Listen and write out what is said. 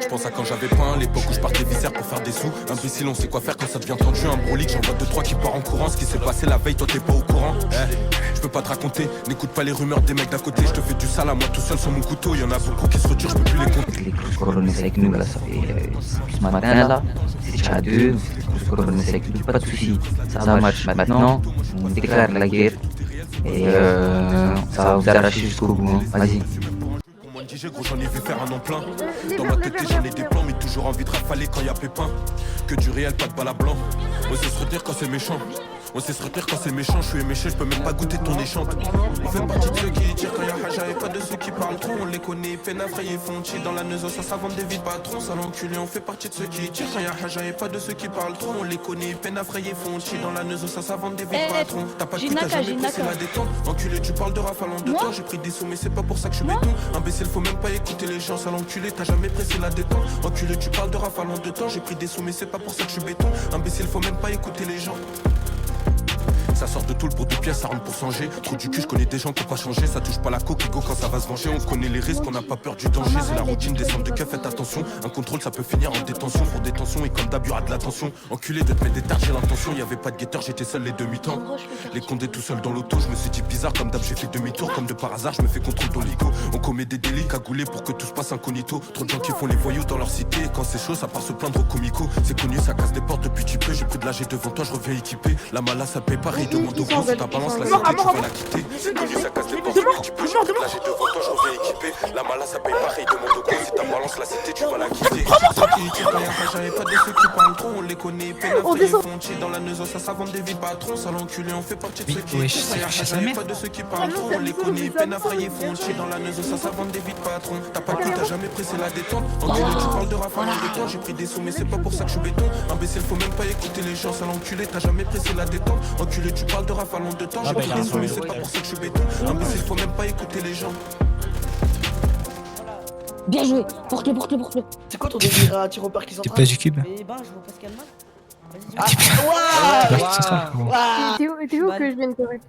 Je pense à quand j'avais pas l'époque où je partais viscère pour faire des sous. Imbécile, on sait quoi faire quand ça devient tendu. Un brolique, j'en vois 2-3 qui part en courant. Ce qui s'est passé la veille, toi t'es pas au courant. Je peux pas te raconter, n'écoute pas les rumeurs des mecs d'à côté. Je te fais du sale à moi tout seul sur mon couteau. Y'en a beaucoup qui se retirent, je peux plus les compter. Les coronistes avec nous là, ça fait ce matin là, c'est déjà à deux, les coronistes avec nous, pas de soucis. Ça marche maintenant, on déclare la guerre et ça va vous arracher jusqu'au bout. Hein. Vas-y. Pour moi, DJ, gros, j'en ai vu faire un an plein. Dans ma tête, j'en ai des plans, mais toujours envie de rafaler quand y a pépin. Que du réel, pas de balle à blanc. On sait se retenir quand c'est méchant. On sait se retenir quand c'est méchant. Je suis éméché, je peux même pas goûter ton échante. On fait partie de ceux qui tirent quand y a haja et pas de ceux qui parlent trop. On les connaît, peine à frayer, font chier dans la neuzo, ça s'invente des vides patrons. Ça l'enculé, on fait partie de ceux qui tirent quand y a haja et pas de ceux qui parlent trop. On les connaît, peine à frayer, font chier dans la neuzo, ça s'invente des vides patrons. T'as pas de cul, t'as jamais pressé la détente. Enculé, tu parles de rafale en deux temps. J'ai pris des sous, mais c'est pas pour ça que je suis béton. Imbécile, faut même pas écouter les gens, ça l'enculé, t'as jamais pressé la détente. Enculé, tu parles de rafale en deux temps. J'ai pris des sous, mais c'est pas pour ça que je suis béton. Imbécile, faut même pas écouter les gens. Ça sort de tout le pour 2 pièces, ça rentre pour changer. Trou du cul, je connais des gens qui ont pas changé. Ça touche pas la coquigo quand ça va se venger. On connaît les risques, on n'a pas peur du danger. C'est la routine des centres de keufs, faites attention. Un contrôle, ça peut finir en détention. Pour détention, et comme d'hab, y'aura de l'attention. Enculé de te mettre des tartes, j'ai l'intention. Y'avait pas de guetteur, j'étais seul les demi-temps. Les condés tout seul dans l'auto, je me suis dit bizarre. Comme d'hab, j'ai fait demi-tour. Comme de par hasard, je me fais contrôle dans l'IGO. On commet des délits cagoulés pour que tout se passe incognito. Trop de gens qui font les voyous dans leur cité. Et quand c'est chaud, ça part se plaindre au comico. C'est connu, ça casse des portes depuis tu peux. J'ai pris de l'âge et devant toi, je reviens équipé. La mala, ça paye pareil, demande au gros. Balance la cité, tu vas la quitter. Connu, ça casse des portes, tu peux. J'ai là, j'ai devant toi, je reviens équipé. La mala, ça paye pareil, demande au gros. Si ta balance la cité, tu vas la quitter. Ceux qui tirent rien, j'avais pas de ceux qui parlent trop. On les connaît, peine à frayer, font chier dans la neuzo, ça s'invente des vides patrons. Ça l'enculé, on fait partie de ceux qui tirent rien, j'avais pas de ceux qui parlent trop. On les connaît, peine à frayer, font chier dans la neuzo, ça s'invente des vides patrons. T'as pas de t'as jamais pressé la détente. Enculé, tu parles de rafale de toi. J'ai pris des sous, mais c'est pas pour ça que je suis béton. Imbécile, faut même pas écouter les gens, ça l'enculé, t'as jamais pressé la détente. Enculé, tu parles de rafale de temps. J'ai pris des sous, mais c'est pas pour ça que je suis béton. Imbécile, faut même pas écouter les gens. Bien joué, porte-le. C'est quoi ton délire à tir au parc qui T'es pas du cube. Mais bah, je vois pas ce qu'il y a de mal. Vas-y, T'es parti ce soir, gros. T'es où que je vienne correcte?